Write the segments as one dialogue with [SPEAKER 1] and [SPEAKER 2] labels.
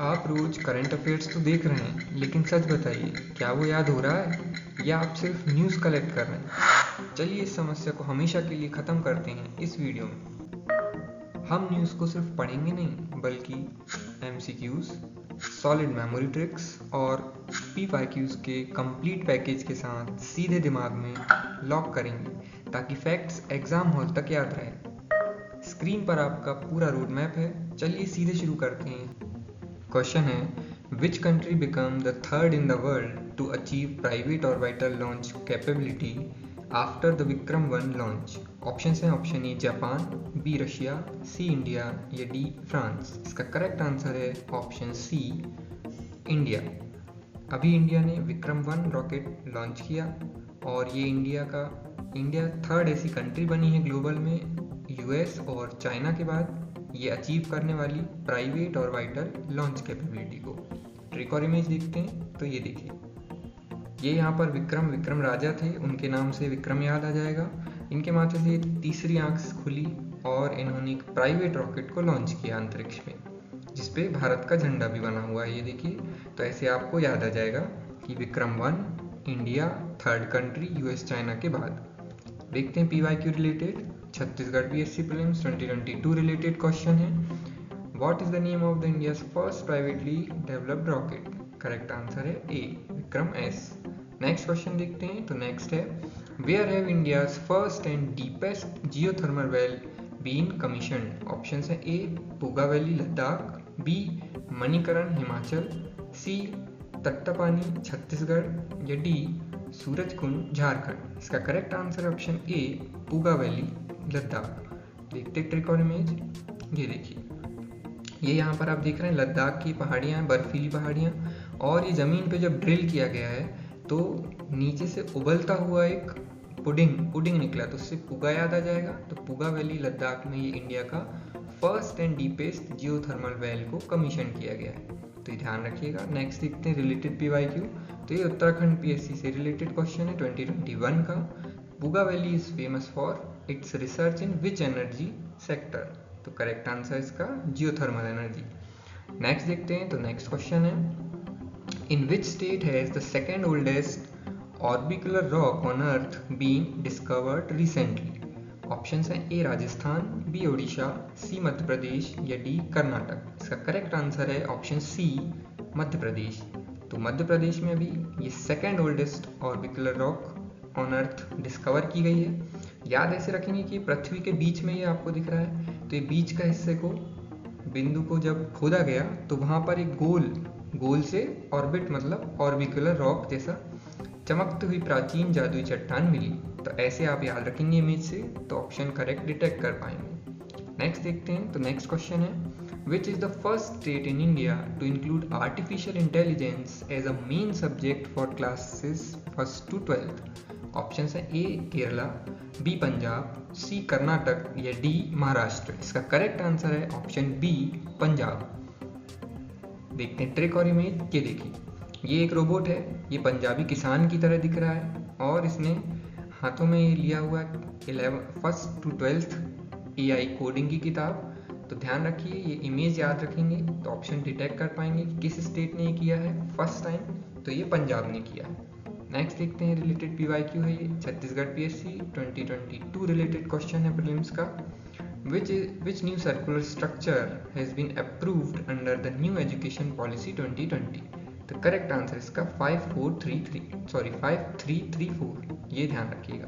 [SPEAKER 1] आप रोज current affairs तो देख रहे हैं, लेकिन सच बताइए, क्या वो याद हो रहा है या आप सिर्फ न्यूज़ कलेक्ट कर रहे हैं? चलिए इस समस्या को हमेशा के लिए ख़त्म करते हैं इस वीडियो में। हम न्यूज़ को सिर्फ पढ़ेंगे नहीं, बल्कि MCQs, सॉलिड मेमोरी ट्रिक्स और PYQs के कंप्लीट पैकेज के साथ सीधे दिमाग में लॉक करेंगे, ताकि फैक्ट्स एग्ज़ाम हॉल तक याद रहे। स्क्रीन पर आपका पूरा रोड मैप है। चलिए सीधे शुरू करते हैं। क्वेश्चन है, which country become the third in the world to achieve private orbital launch capability after the Vikram 1 launch? Option हैं, option A Japan, B Russia, C India या डी फ्रांस। इसका करेक्ट आंसर है ऑप्शन सी इंडिया। अभी India ने Vikram 1 rocket launch किया और ये India third ऐसी कंट्री बनी है ग्लोबल में US और चाइना के बाद ये अचीव करने वाली प्राइवेट ऑर्बिटल लॉन्च कैपेबिलिटी को। ट्रिक और इमेज देखते हैं तो ये देखिए, ये यहाँ पर विक्रम राजा थे, उनके नाम से विक्रम याद आ जाएगा। इनके माथे से तीसरी आंख खुली और इन्होंने एक प्राइवेट रॉकेट को लॉन्च किया अंतरिक्ष में, जिसपे भारत का झंडा भी बना हुआ है, ये देखिए। तो ऐसे आपको याद आ जाएगा कि Vikram 1 India third country US China के बाद। देखते हैं PYQ related Chhattisgarh PSC prelims 2022 related question है। What is the name of the India's first privately developed rocket? Correct answer है ए विक्रम-S। नेक्स्ट क्वेश्चन देखते हैं तो नेक्स्ट है, where have India's first and deepest geothermal well been commissioned? Option है A Puga Valley Ladakh, B Manikaran Himachal, C Tattapani Chhattisgarh या D Suraj Kund Jharkhand. इसका correct answer option A Puga Valley Ladakh. देखते trick और इमेज, ये देखिए, ये यहाँ पर आप देख रहे हैं लद्दाख की पहाड़ियाँ हैं, बर्फीली पहाड़ियाँ, और ये ज़मीन पे जब ड्रिल किया गया है तो नीचे से उबलता हुआ एक पुडिंग निकला, तो उससे पुगा याद आ जाएगा। तो पुगा वैली लद्दाख में ये इंडिया का first and deepest geothermal well को कमीशन किया गया है, तो ये ध्यान रखिएगा। नेक्स्ट देखते हैं रिलेटेड PYQ, तो ये उत्तराखंड PSC से रिलेटेड क्वेश्चन है 2021 का। Puga valley is famous for its research in which energy sector? तो करेक्ट आंसर इसका जियोथर्मल एनर्जी। नेक्स्ट देखते हैं तो नेक्स्ट क्वेश्चन है, in which state has the second oldest orbicular rock on earth been discovered recently? Option हैं A Rajasthan, B Odisha, C Madhya Pradesh या D Karnataka. इसका correct answer है ऑप्शन सी मध्य प्रदेश। तो मध्य प्रदेश में अभी ये second oldest orbicular rock on earth discover की गई है। याद ऐसे रखेंगे कि पृथ्वी के बीच में ये आपको दिख रहा है, तो ये बीच का हिस्से को बिंदु को जब खोदा गया तो वहाँ पर एक गोल से ऑर्बिट मतलब ऑर्बिकुलर रॉक जैसा चमकती हुई प्राचीन जादुई चट्टान मिली। तो ऐसे आप याद रखेंगे इमेज से, तो ऑप्शन करेक्ट डिटेक्ट कर पाएंगे। नेक्स्ट देखते हैं तो नेक्स्ट क्वेश्चन है, which is the first state in India to include artificial intelligence as a main subject for classes 1st to 12th? Option है A Kerala, B Punjab, C Karnataka या डी महाराष्ट्र। इसका correct answer है ऑप्शन बी पंजाब। देखते हैं trick और image, ये देखिए, ये एक रोबोट है, ये पंजाबी किसान की तरह दिख रहा है और इसने हाथों में ये लिया हुआ 1st to 12th AI coding की किताब। तो ध्यान रखिए, ये इमेज याद रखेंगे तो ऑप्शन डिटेक्ट कर पाएंगे किस स्टेट ने ये किया है फर्स्ट टाइम, तो ये पंजाब ने किया है। नेक्स्ट देखते हैं रिलेटेड PYQ है, ये छत्तीसगढ़ PSC 2022 रिलेटेड क्वेश्चन है प्रीलिम्स का। Which new circular structure has been approved under the new education policy 2020? तो करेक्ट आंसर इसका 5334, ये ध्यान रखिएगा।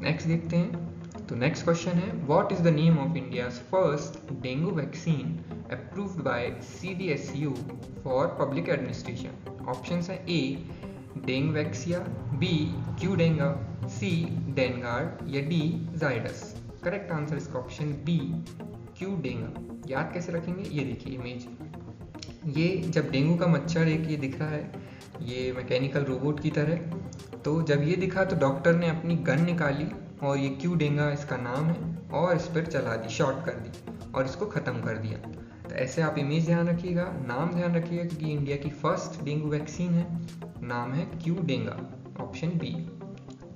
[SPEAKER 1] नेक्स्ट देखते हैं तो नेक्स्ट क्वेश्चन है, what is the name of India's first dengue vaccine approved by CDSU for public administration? Option है ए डेंगवैक्सिया, बी क्यूडेंगा, सी डेनगार्ड या डी जाइडस। करेक्ट आंसर इसका ऑप्शन बी क्यूडेंगा। याद कैसे रखेंगे, ये देखिए इमेज, ये जब डेंगू का मच्छर एक ये दिख रहा है, ये मैकेनिकल रोबोट की तरह, तो जब ये दिखा तो डॉक्टर ने अपनी गन निकाली और ये क्यूडेंगा इसका नाम है और इस पर चला दी, शॉट कर दी और इसको ख़त्म कर दिया। तो ऐसे आप इमेज ध्यान रखिएगा, नाम ध्यान रखिएगा, क्योंकि इंडिया की फर्स्ट डेंगू वैक्सीन है, नाम है क्यूडेंगा, ऑप्शन बी।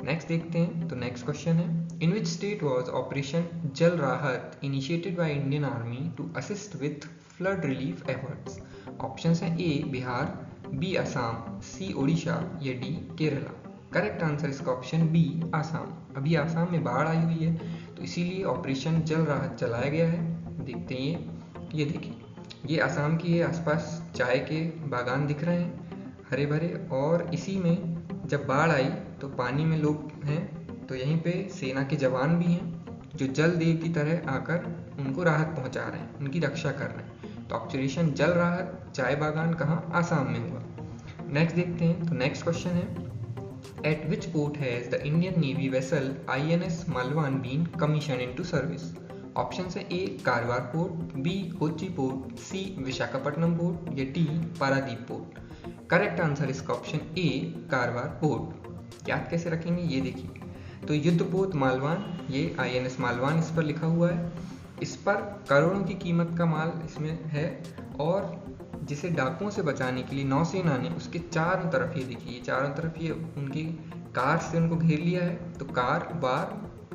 [SPEAKER 1] नेक्स्ट देखते हैं तो नेक्स्ट क्वेश्चन है, in which state was operation Jal Rahat initiated by Indian army to assist with flood relief efforts? Option हैं A Bihar, B Assam, C Odisha या डी केरला। करेक्ट आंसर इसका ऑप्शन बी आसाम। अभी आसाम में बाढ़ आई हुई है तो इसीलिए ऑपरेशन जल राहत चलाया गया है। देखते हैं ये देखिए, ये आसाम की आसपास चाय के बागान दिख रहे हैं हरे भरे, और इसी में जब बाढ़ आई तो पानी में लोग हैं तो यहीं पे सेना के जवान भी हैं जो जल देव की तरह आकर उनको राहत पहुंचा रहे हैं, उनकी रक्षा कर रहे हैं। तो ऑपरेशन जल राहत चाय बागान कहाँ, आसाम में हुआ। नेक्स्ट देखते हैं, तो नेक्स्ट क्वेश्चन है At which port has the Indian Navy vessel INS Malwan been commissioned into service? Option है A Karwar port, B Kochi port, C Visakhapatnam port या D Paradip port. Correct answer इसका ऑप्शन ए कारवार पोर्ट। याद कैसे रखेंगे ये देखिए, तो युद्धपोत मालवान, ये INS मालवान इस पर लिखा हुआ है। इस पर करोड़ों की कीमत का माल इसमें है, और जिसे डाकुओं से बचाने के लिए नौसेना ने उसके चारों तरफ, ये देखिए चारों तरफ ये उनकी कार से उनको घेर लिया है। तो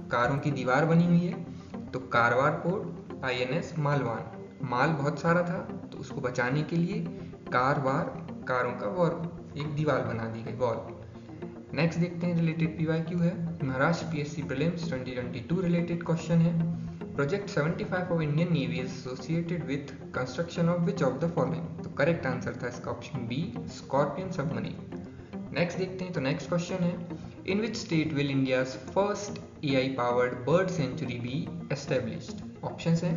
[SPEAKER 1] कारों की दीवार बनी हुई है। तो कारवार पोर्ट INS मालवान, माल बहुत सारा था तो उसको बचाने के लिए कारों का वॉर एक दीवार बना दी गई, वॉल। नेक्स्ट देखते हैं, रिलेटेड PYQ है, Maharashtra PSC prelims 2022 related question है। Project 75 of Indian Navy is associated with construction of which of the following? तो करेक्ट आंसर था इसका option B scorpene submarine. Next देखते हैं, तो नेक्स्ट क्वेश्चन है, in which state will India's first AI powered bird sanctuary be established? Option हैं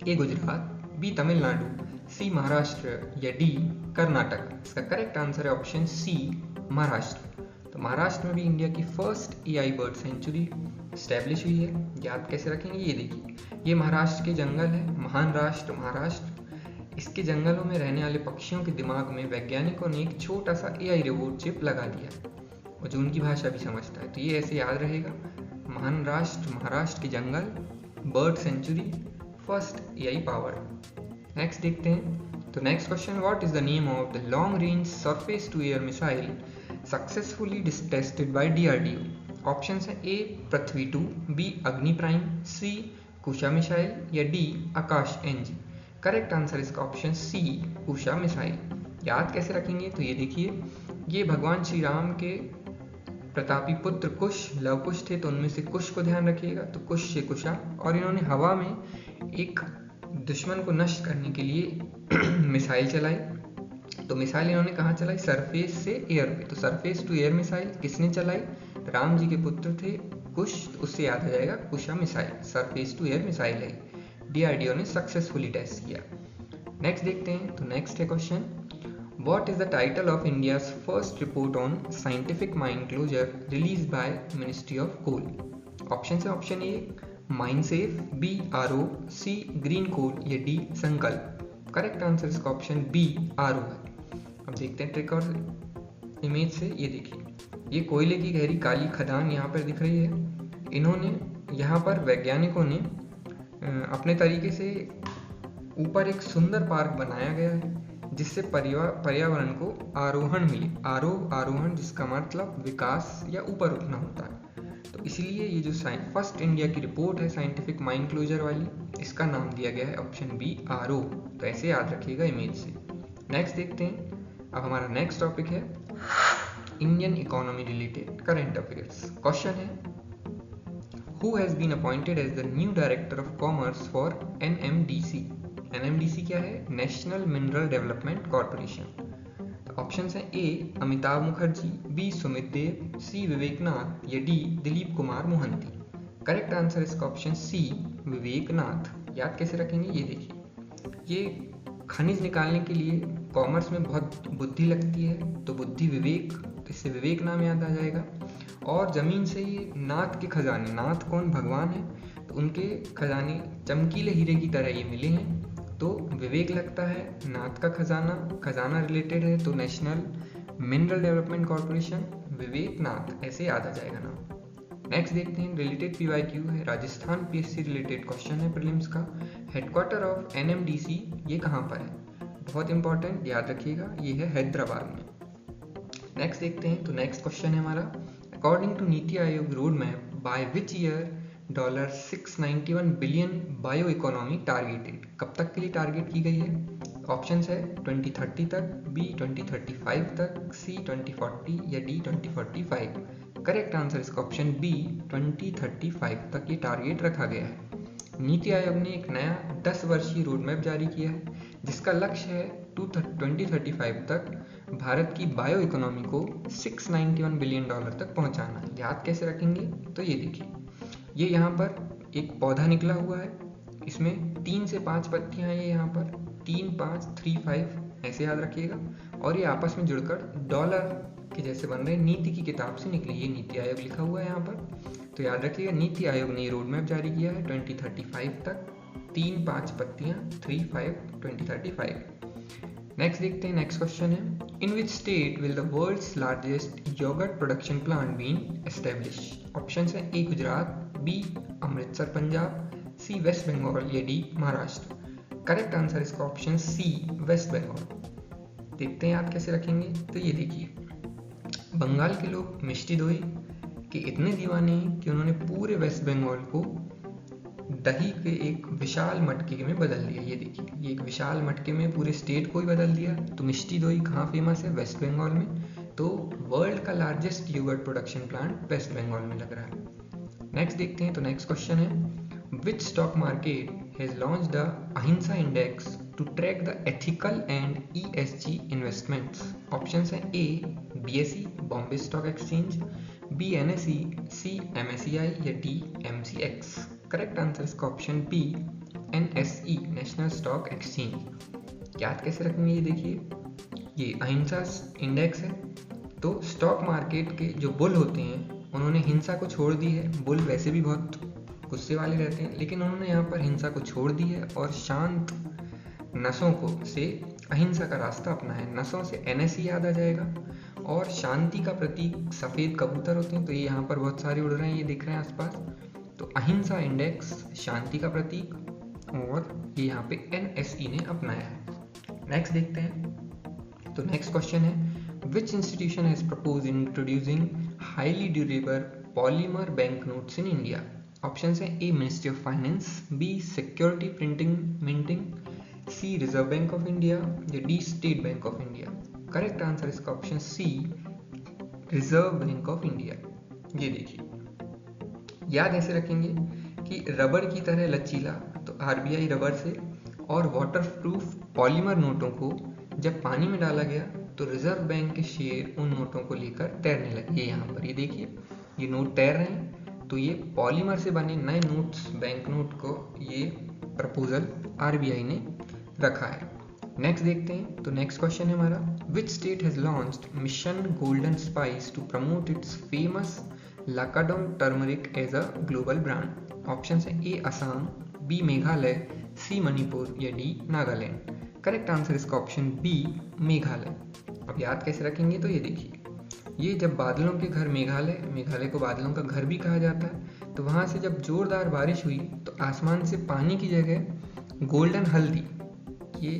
[SPEAKER 1] A Gujarat, B Tamil Nadu, C Maharashtra या D Karnataka. इसका करेक्ट आंसर है ऑप्शन सी महाराष्ट्र। तो महाराष्ट्र में भी इंडिया की first AI bird sanctuary establish हुई है। याद कैसे रखेंगे ये देखिए, ये महाराष्ट्र के जंगल है, महान राष्ट्र महाराष्ट्र। इसके जंगलों में रहने वाले पक्षियों के दिमाग में वैज्ञानिकों ने एक छोटा सा AI रोबोट चिप लगा दिया और जो उनकी भाषा भी समझता है। तो ये ऐसे याद रहेगा, महान राष्ट्र महाराष्ट्र के जंगल, bird sanctuary, first AI powered. Next देखते हैं, तो next question, what is the name of the long range surface to air missile successfully tested by DRDO? Option है ए पृथ्वी 2, बी अग्नि प्राइम, सी कुशा मिसाइल या डी आकाश NG। Correct answer इसका option सी कुशा missile. याद कैसे रखेंगे तो ये देखिए, ये भगवान श्री राम के प्रतापी पुत्र कुश, लव कुश थे, तो उनमें से कुश को ध्यान रखिएगा, तो कुश से कुशा। और इन्होंने हवा में एक दुश्मन को नष्ट करने के लिए मिसाइल चलाई। तो मिसाइल इन्होंने कहाँ चलाई, सरफेस से एयर पे। तो सरफेस टू एयर मिसाइल किसने चलाई, राम जी के पुत्र थे कुश, तो उससे याद आ जाएगा Kusha missile, surface to air missile है, DRDO ने सक्सेसफुली टेस्ट किया। नेक्स्ट देखते हैं, तो नेक्स्ट है question, what is the title of India's first report on scientific mine closure release by ministry of coal? Option है option A mine safe, B RO, C green coal या D Sankalp. Correct answer इसका option B RO है। अब देखते हैं trick और image से, ये देखिए ये कोयले की गहरी काली खदान यहाँ पर दिख रही है। इन्होंने यहाँ पर वैज्ञानिकों ने अपने तरीके से ऊपर एक सुंदर पार्क बनाया गया है जिससे पर्यावरण को आरोहण मिले। आरोहण जिसका मतलब विकास या ऊपर उठना होता है। तो इसलिए ये जो फर्स्ट इंडिया की रिपोर्ट है साइंटिफिक माइन क्लोजर वाली, इसका नाम दिया गया है ऑप्शन बी RO। तो ऐसे याद रखिएगा इमेज से। नेक्स्ट देखते हैं, अब हमारा नेक्स्ट टॉपिक है Indian economy related current affairs. Question है, who has been appointed as the new director of commerce for NMDC? NMDC क्या है, national mineral development corporation. Option हैं A Amitabh Mukherjee, B Sumit Dev, C Viveknath या D Dilip Kumar Mohanty. Correct answer इसका option C Viveknath. याद कैसे रखेंगे ये देखिए, ये खनिज निकालने के लिए कॉमर्स में बहुत बुद्धि लगती है, तो बुद्धि विवेक, इससे विवेक नाम याद आ जाएगा। और जमीन से ये नाथ के खजाने, नाथ कौन, भगवान है, तो उनके खजाने चमकीले हीरे की तरह ये मिले हैं, तो विवेक लगता है। नाथ का खजाना रिलेटेड है, तो नेशनल मिनरल डेवलपमेंट कॉर्पोरेशन, विवेक नाथ, ऐसे याद आ जाएगा नाम। नेक्स्ट देखते हैं, रिलेटेड PYQ है, राजस्थान PSC रिलेटेड क्वेश्चन है प्रीलिम्स का। हेडक्वार्टर ऑफ NMDC ये कहाँ पर है, बहुत इंपॉर्टेंट, याद रखिएगा, ये है हैदराबाद में। नेक्स्ट देखते हैं, तो नेक्स्ट क्वेश्चन है हमारा, according to NITI Aayog road map by which year $691 billion bio economy targeted? कब तक के लिए टारगेट की गई है? ऑप्शन है 2030 तक, बी 2035 तक, सी 2040 या डी 2045। करेक्ट आंसर इसका ऑप्शन बी 2035 तक ये टारगेट रखा गया है। नीति आयोग ने एक नया 10 वर्षीय रोड मैप जारी किया है जिसका लक्ष्य है 2035 तक भारत की बायो इकोनॉमी को $691 बिलियन तक पहुंचाना। याद कैसे रखेंगे तो ये देखिए, ये यहाँ पर एक पौधा निकला हुआ है, इसमें 3 से 5 पत्तियां हैं, ये यहाँ पर 3, 5, 3, 5 ऐसे याद रखिएगा, और ये आपस में जुड़कर डॉलर के जैसे बन रहे। नीति की किताब से निकली, ये नीति आयोग लिखा हुआ है यहाँ पर, तो याद रखिएगा नीति आयोग ने ये रोड मैप जारी किया है 2035 तक, 3, 5 पत्तियां, 3, 5, 2035। नेक्स्ट देखते हैं, नेक्स्ट क्वेश्चन है, in which state will the world's largest yogurt production plant been establish. Option है A Gujarat, B Amritsar Punjab, C West Bengal या डी महाराष्ट्र। करेक्ट आंसर इसका ऑप्शन सी वेस्ट बंगाल। देखते हैं याद कैसे रखेंगे तो ये देखिए, बंगाल के लोग मिष्टी दोई के इतने दीवाने हैं कि उन्होंने पूरे वेस्ट बंगाल को दही के एक विशाल मटके में बदल दिया। ये देखिए, ये एक विशाल मटके में पूरे स्टेट को ही बदल दिया। तो मिष्टी दोई कहाँ फेमस है? वेस्ट बंगाल में। तो वर्ल्ड का largest yogurt production plant West Bengal में लग रहा है। नेक्स्ट देखते हैं, तो नेक्स्ट क्वेश्चन है, which stock market has launched the Ahinsa Index to track the ethical and ESG investments? Options हैं A BSE Bombay Stock Exchange, B NSE, C MSCI या D MCX। करेक्ट आंसर इसका option B NSE national stock exchange. याद कैसे रखेंगे? ये देखिए, ये अहिंसा इंडेक्स है। तो स्टॉक मार्केट के जो बुल होते हैं उन्होंने हिंसा को छोड़ दी है। बुल वैसे भी बहुत गुस्से वाले रहते हैं, लेकिन उन्होंने यहाँ पर हिंसा को छोड़ दी है और शांत नसों को से अहिंसा का रास्ता अपना है। नसों से NSE याद आ जाएगा, और शांति का प्रतीक सफ़ेद कबूतर होते हैं, तो ये यहाँ पर बहुत सारे उड़ रहे हैं, ये दिख रहे हैं आसपास। तो अहिंसा इंडेक्स शांति का प्रतीक, और ये यहाँ पे NSE ने अपनाया है। नेक्स्ट देखते हैं, तो नेक्स्ट क्वेश्चन है, which institution has propose introducing highly durable polymer bank notes in India. Option है A ministry of finance, B security printing minting, C Reserve Bank of India या D State Bank of India. Correct answer इसका option C Reserve Bank of India. ये देखिए, याद ऐसे रखेंगे कि rubber की तरह लचीला, तो RBI रबर से, और वाटर प्रूफ पॉलीमर नोटों को जब पानी में डाला गया तो रिजर्व बैंक के शेयर उन नोटों को लेकर तैरने लगे। यहाँ पर ये देखिए, ये नोट तैर रहे हैं। तो ये पॉलीमर से बने नए नोट्स, बैंक नोट को ये प्रपोजल RBI ने रखा है। नेक्स्ट देखते हैं, तो नेक्स्ट क्वेश्चन है हमारा, which state has launched Mission Golden Spice to promote its famous Lakadong turmeric as a global brand. Option है A Assam, B Meghalaya, C Manipur या डी नागालैंड। करेक्ट आंसर इसका ऑप्शन बी मेघालय। अब याद कैसे रखेंगे तो ये देखिए, ये जब बादलों के घर मेघालय को बादलों का घर भी कहा जाता है, तो वहाँ से जब जोरदार बारिश हुई तो आसमान से पानी की जगह गोल्डन हल्दी, ये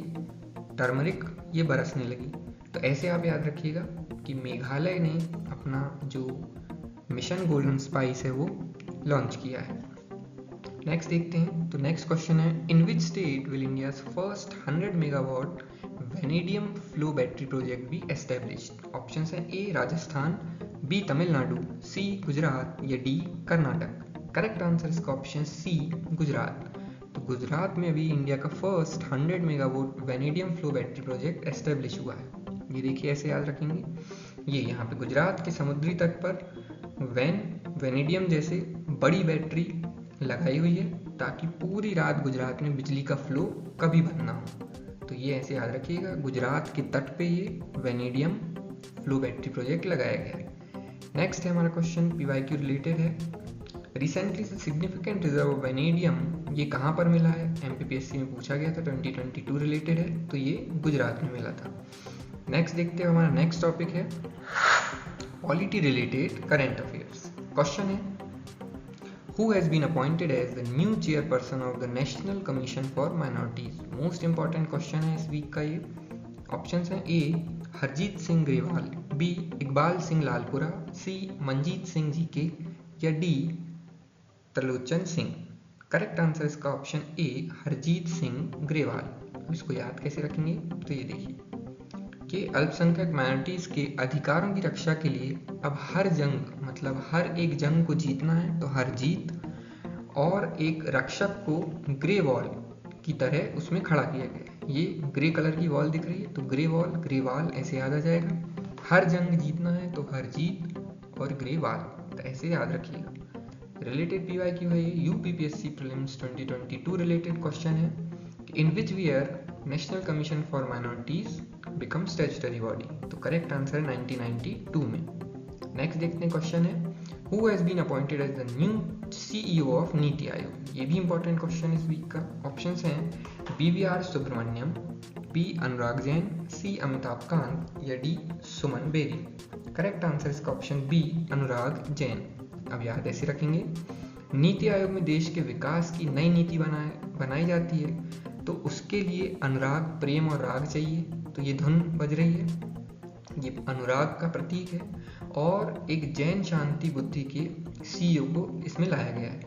[SPEAKER 1] टर्मरिक, ये बरसने लगी। तो ऐसे आप याद रखिएगा कि मेघालय ने अपना जो मिशन गोल्डन स्पाइस है वो लॉन्च किया है। नेक्स्ट देखते हैं, तो नेक्स्ट क्वेश्चन है, in which state will India's first 100 megawatt vanadium flow battery project भी एस्टेब्लिश्ड। ऑप्शन है A Rajasthan, B Tamil Nadu, C Gujarat या डी कर्नाटक। करेक्ट आंसर इसका ऑप्शन सी गुजरात। तो गुजरात में अभी इंडिया का first 100 megawatt vanadium flow battery project establish हुआ है। ये देखिए, ऐसे याद रखेंगे, ये यहाँ पे गुजरात के समुद्री तट पर वेनेडियम जैसे बड़ी बैटरी लगाई हुई है, ताकि पूरी रात गुजरात में बिजली का फ्लो कभी बंद ना हो। तो ये ऐसे याद रखिएगा, गुजरात के तट पे ये वेनेडियम फ्लो बैटरी प्रोजेक्ट लगाया गया है। नेक्स्ट है हमारा क्वेश्चन, PYQ रिलेटेड है, recently significant reserve of vanadium ये कहाँ पर मिला है? MPPSC में पूछा गया था, 2022 रिलेटेड है, तो ये गुजरात में मिला था। नेक्स्ट देखते हैं, हमारा नेक्स्ट टॉपिक है polity related current affairs. Question है, who has been appointed as the new chairperson of the National Commission for Minorities? Most important question है इस वीक का ये। ऑप्शंस हैं ए हरजीत सिंह ग्रेवाल, बी इकबाल सिंह लालपुरा, सी मंजीत सिंह जीके या D Trilochan Singh. Correct answer इसका option ए हरजीत सिंह ग्रेवाल। अब इसको याद कैसे रखेंगे, तो ये देखिए कि अल्पसंख्यक माइनॉरिटीज के अधिकारों की रक्षा के लिए अब हर जंग मतलब हर एक जंग को जीतना है, तो हर जीत और एक रक्षक को ग्रे वॉल की तरह उसमें खड़ा किया गया है। ये ग्रे कलर की वॉल दिख रही है, तो ग्रे वॉल ग्रे वाल ऐसे याद आ जाएगा। हर जंग जीतना है तो हर जीत और ग्रे वाल, तो ऐसे याद रखिएगा। रिलेटेड PYQ है ये, UPPSC प्रीलिम्स 2022 रिलेटेड क्वेश्चन है। In which year National Commission for Minorities become statutory body, तो करेक्ट आंसर है 1992 में। नेक्स्ट देखते हैं क्वेश्चन है, who has been appointed as the new CEO of NITI Aayog. ये भी इंपॉर्टेंट क्वेश्चन इस वीक का। ऑप्शंस हैं BVR Subrahmanyam, B Anurag Jain, C Amitabh Kant या D Suman Beri. Correct answer इसका ऑप्शन B अनुराग जैन। अब याद ऐसे रखेंगे, नीति आयोग में देश के विकास की नई नीति बनाई जाती है, तो उसके लिए अनुराग, प्रेम और राग चाहिए, तो ये धुन बज रही है, ये अनुराग का प्रतीक है और एक जैन शांति बुद्धि के CEO को इसमें लाया गया है,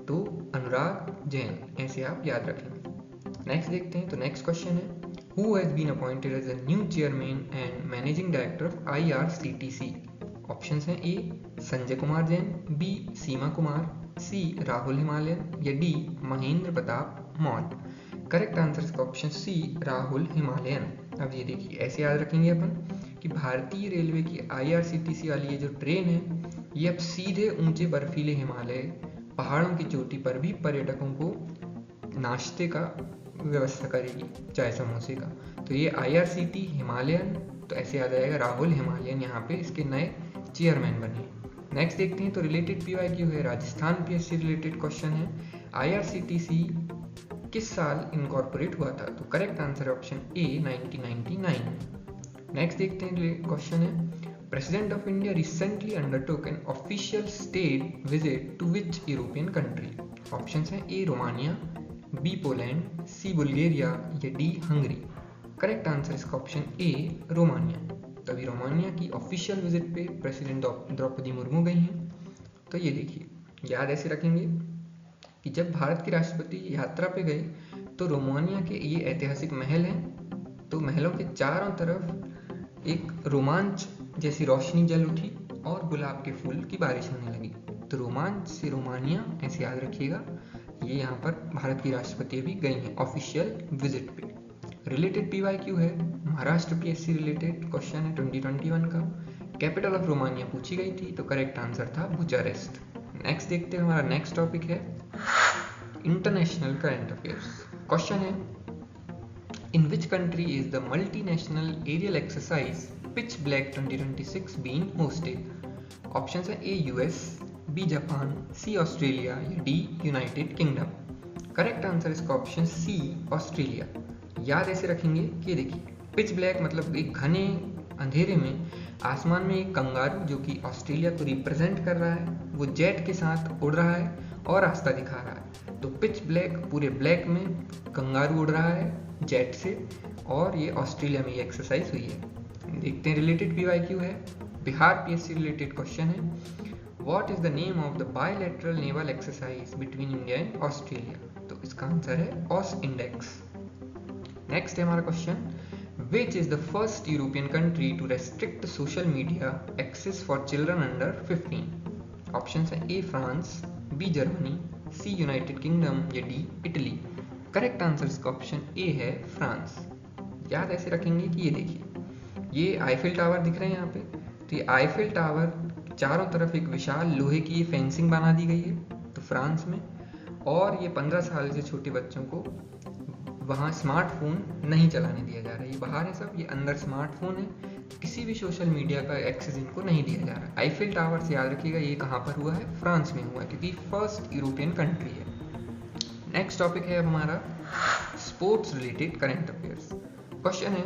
[SPEAKER 1] तो अनुराग जैन, ऐसे आप याद रखेंगे। नेक्स्ट देखते हैं, तो नेक्स्ट क्वेश्चन है, who has been appointed as the new chairman and managing director of IRCTC। Options हैं A Sanjay Kumar Jain, B Seema Kumar, C Rahul Himalian या D Mahendra Pratap Maurya. Correct answer इसका ऑप्शन C राहुल हिमालयन। अब ये देखिए ऐसे याद रखेंगे अपन कि भारतीय रेलवे की IRCTC वाली ये जो ट्रेन है, ये अब सीधे ऊंचे बर्फीले हिमालय पहाड़ों की चोटी पर भी पर्यटकों को नाश्ते का व्यवस्था करेगी, चाय समोसे का, तो ये IRCT हिमालयन, तो ऐसे याद आएगा राहुल हिमालयन, यहाँ पे इसके नए चेयरमैन बने। नेक्स्ट देखते हैं, तो रिलेटेड PYQ है, राजस्थान PSC रिलेटेड क्वेश्चन है, IRCTC किस साल इनकॉर्पोरेट हुआ था, तो correct answer option A 1999। Next देखते हैं क्वेश्चन है, president of India recently undertook an official state visit to which European country. Options हैं A Romania, B Poland, C Bulgaria या D हंगरी। करेक्ट आंसर इसका option A Romania. तभी Romania की official visit पे president Droupadi Murmu गई हैं। तो ये देखिए याद ऐसे रखेंगे कि जब भारत के राष्ट्रपति यात्रा पे गए तो रोमानिया के ये ऐतिहासिक महल हैं, तो महलों के चारों तरफ एक रोमांच जैसी रोशनी जल उठी और गुलाब के फूल की बारिश होने लगी, तो रोमांच से रोमानिया, ऐसे याद रखिएगा। ये यहाँ पर भारत की राष्ट्रपति भी गई हैं ऑफिशियल विजिट पे। रिलेटेड PYQ है, महाराष्ट्र PSC रिलेटेड क्वेश्चन है 2021 का, कैपिटल ऑफ रोमानिया पूछी गई थी, तो करेक्ट आंसर था बुचारेस्ट। नेक्स्ट देखते हैं, हमारा नेक्स्ट टॉपिक है इंटरनेशनल करंट अफेयर्स। क्वेश्चन है, in which country is the multinational aerial exercise pitch black 2026 being hosted. Options है A US, B Japan, C Australia या D United Kingdom. Correct answer इसका option C Australia. याद ऐसे रखेंगे कि देखिए pitch black मतलब एक घने अंधेरे में आसमान में एक कंगारू जो कि ऑस्ट्रेलिया को रिप्रेजेंट कर रहा है, वो जेट के साथ उड़ रहा है और रास्ता दिखा रहा है, तो पिच ब्लैक पूरे ब्लैक में कंगारू उड़ रहा है जेट से, और ये ऑस्ट्रेलिया में ये एक्सरसाइज हुई है। देखते हैं रिलेटेड PYQ है, बिहार PSC रिलेटेड क्वेश्चन है, what is the name of the bilateral naval exercise between India and Australia, तो इसका आंसर है ऑस इंडेक्स। नेक्स्ट है हमारा question, which is the first European country to restrict social media access for children under 15? Options हैं A France, B Germany, C United kingdom या D Italy. Correct answer इसका option A है France. याद ऐसे रखेंगे कि ये देखिए ये आईफिल टावर दिख रहे हैं यहाँ पे, तो ये आईफिल टावर चारों तरफ एक विशाल लोहे की फेंसिंग बना दी गई है, तो फ्रांस में, और ये 15 साल से छोटे बच्चों को वहाँ स्मार्टफोन नहीं चलाने दिया जा रहा है, ये बाहर है सब, ये अंदर स्मार्टफोन है, किसी भी सोशल मीडिया का एक्सेस इनको नहीं दिया जा रहा है। आईफिल टावर से याद रखिएगा ये कहाँ पर हुआ है, फ्रांस में हुआ है, क्योंकि फर्स्ट यूरोपियन कंट्री है। नेक्स्ट टॉपिक है अब हमारा sports related current affairs. Question है,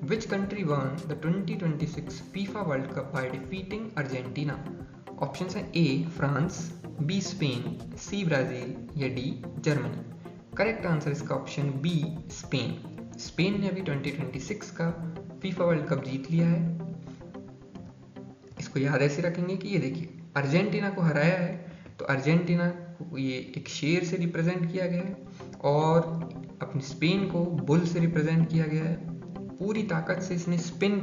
[SPEAKER 1] which country won the 2026 FIFA world Cup by defeating Argentina. Options हैं A France, B Spain, C Brazil या D जर्मनी। करेक्ट आंसर इसका option B Spain. Spain ने अभी 2026 का फीफा वर्ल्ड कप जीत लिया है। इसको याद ऐसे रखेंगे कि ये देखिए अर्जेंटीना को हराया है, तो अर्जेंटीना को ये एक शेर से रिप्रेजेंट किया गया है, और अपनी स्पेन को बुल से रिप्रेजेंट किया गया है। पूरी ताकत से इसने स्पिन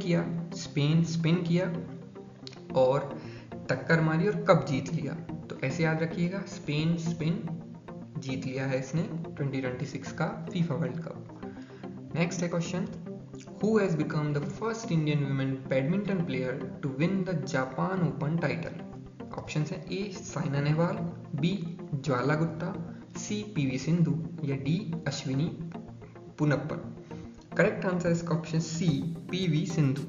[SPEAKER 1] किया और टक्कर मारी और कप जीत लिया। तो ऐसे याद रखिएगा, स्पेन जीत लिया है इसने 2026 का फीफा वर्ल्ड कप। नेक्स्ट है question, who has become the first Indian women badminton player to win the Japan Open title? Option है A Saina Nehwal, B Jwala Gutta, C PV Sindhu या D Ashwini Ponnappa. Correct answer इसका ऑप्शन सी पीवी सिंधु।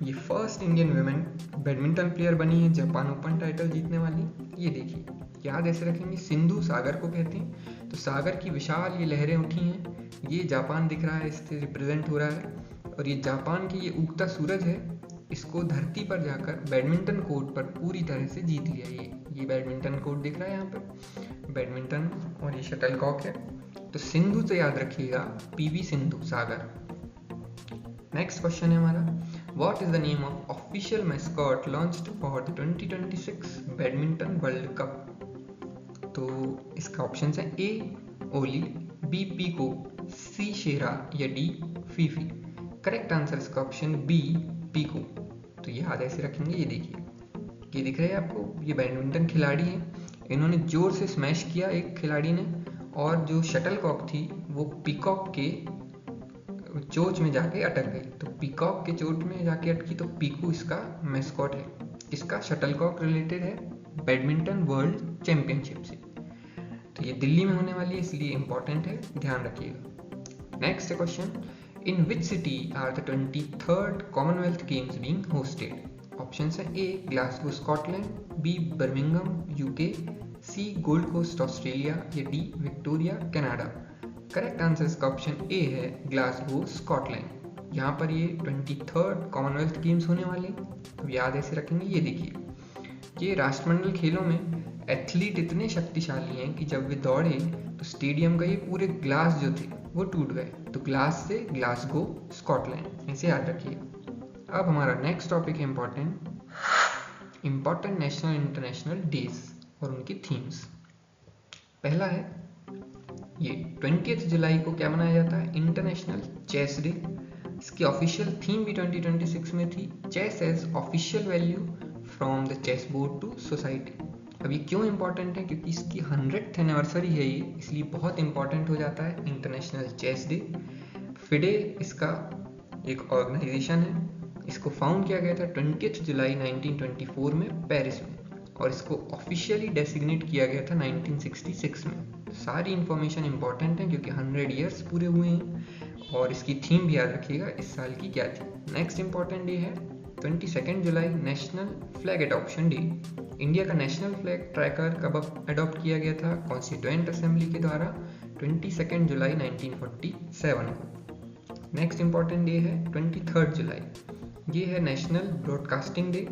[SPEAKER 1] ये first Indian women badminton player बनी है Japan Open title जीतने वाली। ये देखिए, याद ऐसे रखेंगे, सिंधु सागर को कहते हैं, तो सागर की विशाल ये लहरें उठी हैं, ये जापान दिख रहा है, इससे रिप्रेजेंट हो रहा है। और ये जापान की ये उगता सूरज है, इसको धरती पर जाकर बैडमिंटन कोर्ट पर पूरी तरह से जीत लिया। ये बैडमिंटन कोर्ट दिख रहा है यहाँ पर, बैडमिंटन और ये शटलकॉक है। तो सिंधु तो याद रखिएगा, पीवी सिंधु सागर। नेक्स्ट क्वेश्चन है हमारा, what is the name of official mascot launched for the 2026 badminton world cup? तो इसका ऑप्शन है ए ओली, बी पीको, सी शेरा या डी फीफी। करेक्ट आंसर इसका ऑप्शन बी पीको। तो ये याद ऐसे रखेंगे, ये देखिए, ये दिख रहा है आपको, ये बैडमिंटन खिलाड़ी है, इन्होंने जोर से स्मैश किया एक खिलाड़ी ने, और जो शटलकॉक थी वो पीकॉक के चोंच में जाके अटक गई। तो पीकॉक के चोट में जाके अटकी, तो पीकू इसका मैस्कॉट है। इसका शटलकॉक रिलेटेड है बैडमिंटन वर्ल्ड चैंपियनशिप से। तो ये दिल्ली में होने वाली है, इसलिए इंपॉर्टेंट है, ध्यान रखिएगा। Next question, in which city are the 23rd Commonwealth Games being hosted? Option है A Glasgow Scotland, B Birmingham UK, C Gold Coast Australia या D Victoria Canada. Correct answer इसका ऑप्शन ए है Glasgow Scotland. यहाँ पर ये 23rd Commonwealth games होने वाले, तो याद ऐसे रखेंगे। ये देखिए, ये राष्ट्रमंडल खेलों में एथलीट इतने शक्तिशाली हैं कि जब वे दौड़े तो स्टेडियम का ये पूरे ग्लास जो थे वो टूट गए। तो ग्लास से ग्लासगो स्कॉटलैंड, ऐसे याद रखिए। अब हमारा नेक्स्ट टॉपिक है इम्पॉर्टेंट नेशनल इंटरनेशनल डेज और उनकी थीम्स। पहला है ये 20 जुलाई को क्या मनाया जाता है? International Chess Day. इसकी ऑफिशियल थीम भी 2026 में थी, chess as official value from the chess board to society. अब ये क्यों इंपॉर्टेंट है? क्योंकि इसकी 100th एनिवर्सरी है ये, इसलिए बहुत इंपॉर्टेंट हो जाता है इंटरनेशनल चेस डे। फिडे इसका एक ऑर्गेनाइजेशन है, इसको फाउंड किया गया था 20 जुलाई 1924 में पेरिस में, और इसको ऑफिशियली डेसिग्नेट किया गया था 1966 में। सारी इंफॉर्मेशन इंपॉर्टेंट है क्योंकि 100 ईयर्स पूरे हुए हैं। और इसकी थीम भी याद रखिएगा इस साल की क्या थी। नेक्स्ट इंपॉर्टेंट डे है 22 जुलाई, national flag adoption day. India का नेशनल फ्लैग ट्रैकर कब अडॉप्ट किया गया था? कॉन्स्टिट्यूएंट असेंबली के द्वारा 22 जुलाई 1947 को। नेक्स्ट इंपॉर्टेंट डे है 23 जुलाई, ये है नेशनल ब्रॉडकास्टिंग डे।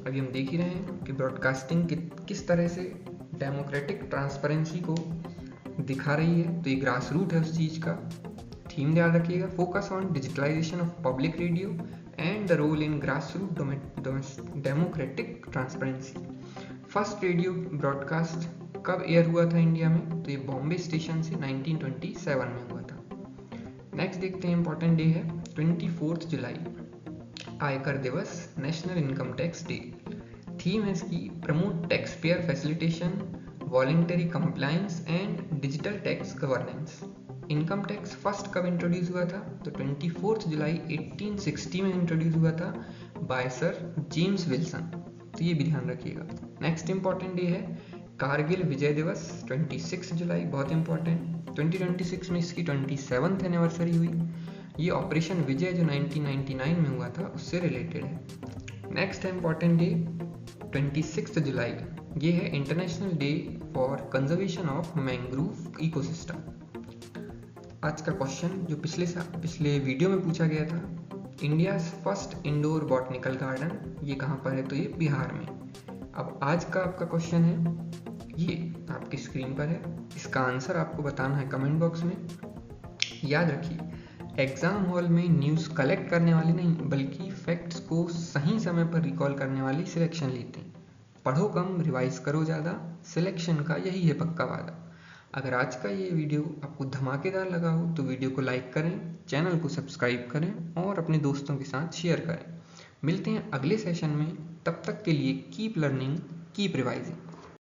[SPEAKER 1] अभी हम देख ही रहे हैं कि ब्रॉडकास्टिंग किस तरह से डेमोक्रेटिक ट्रांसपेरेंसी को दिखा रही है, तो ये ग्रास रूट है उस चीज़ का। थीम याद रखिएगा, focus on digitalisation of public radio and the role in grass root democratic transparency. First radio broadcast कब एयर हुआ था इंडिया में? तो ये बॉम्बे स्टेशन से 1927 में हुआ था। नेक्स्ट देखते हैं, इंपॉर्टेंट डे है 24 जुलाई, आयकर दिवस, national income tax day. Theme है इसकी promote tax payer facilitation, voluntary compliance and digital tax governance. Income tax first कब इंट्रोड्यूस हुआ था? तो 24 जुलाई 1860 में इंट्रोड्यूस हुआ था बाय सर जेम्स विल्सन, तो ये भी ध्यान रखिएगा। नेक्स्ट इंपॉर्टेंट डे है कारगिल विजय दिवस, 26 जुलाई, बहुत इंपॉर्टेंट। 2026 में इसकी 27th एनिवर्सरी हुई। ये ऑपरेशन विजय जो 1999 में हुआ था उससे रिलेटेड है। नेक्स्ट है इंपॉर्टेंट डे 26 जुलाई, ये है international day for conservation of mangrove ecosystem. आज का क्वेश्चन जो पिछले वीडियो में पूछा गया था, India first indoor botanical garden ये कहाँ पर है? तो ये बिहार में। अब आज का आपका क्वेश्चन है, ये आपकी स्क्रीन पर है, इसका आंसर आपको बताना है कमेंट बॉक्स में। याद रखिए, एग्जाम हॉल में न्यूज़ कलेक्ट करने वाले नहीं बल्कि फैक्ट्स को सही समय पर रिकॉल करने वाली सिलेक्शन लेते हैं। पढ़ो कम, रिवाइज करो ज़्यादा, सिलेक्शन का यही है पक्का वादा। अगर आज का ये वीडियो आपको धमाकेदार लगा हो तो वीडियो को लाइक करें, चैनल को सब्सक्राइब करें और अपने दोस्तों के साथ शेयर करें। मिलते हैं अगले सेशन में, तब तक के लिए कीप लर्निंग, कीप रिवाइजिंग।